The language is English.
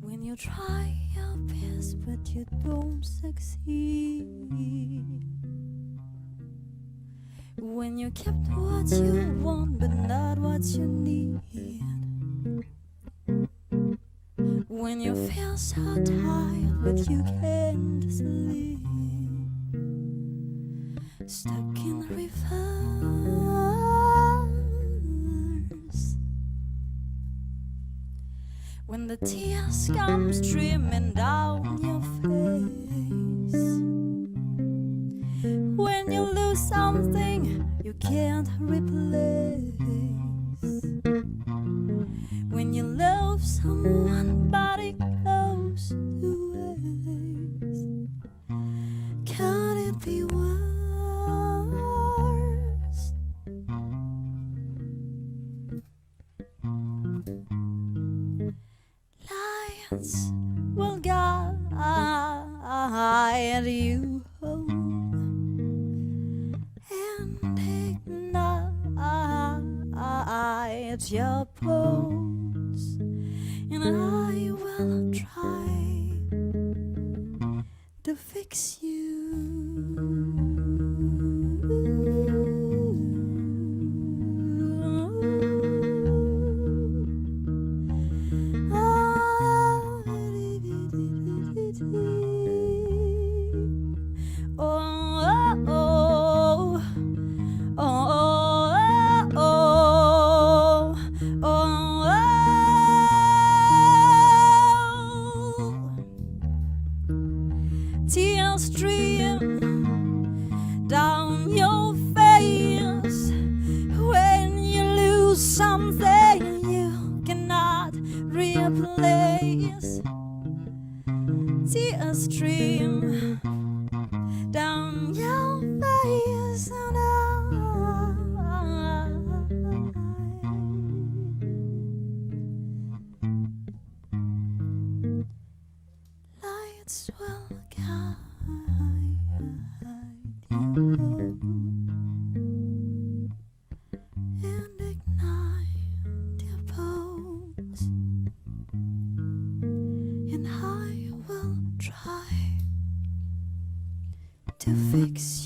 When you try your best but you don't succeed, when you kept what you want but not what you need, when you feel so tired but you can't sleep, stuck in the reverse, when the tears come streaming down your face, when you lose something you can't replace, when you love someone but it goes to waste, can it be worse? Lions will guide you home and ignite your bones, and I will try to fix you. Tears stream down your face when you lose something you cannot replace. Tears stream down your face, and lights will guide you and ignite your bones, and I will try to fix you.